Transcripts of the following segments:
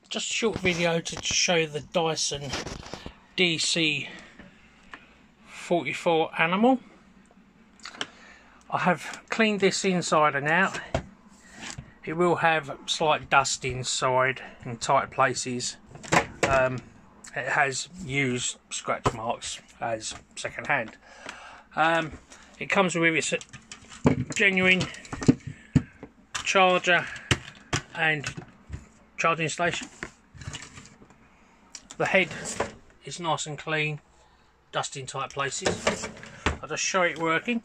Just a short video to show you the Dyson DC44 animal. I have cleaned this inside and out. It will have slight dust inside in tight places. It has used scratch marks as second hand. It comes with its genuine charger and charging station. The head is nice and clean, dust in tight places. I'll just show it working.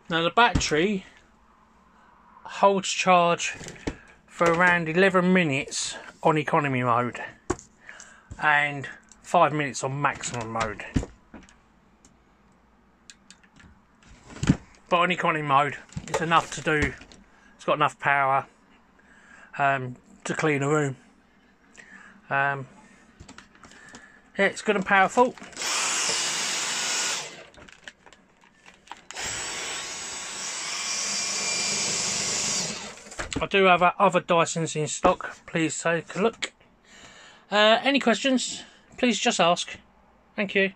Now the battery holds charge for around 11 minutes on economy mode and 5 minutes on maximum mode. But on economy mode it's enough to do, it's got enough power to clean a room. Yeah, it's good and powerful. I do have other Dysons in stock, please take a look. Any questions, please just ask. Thank you.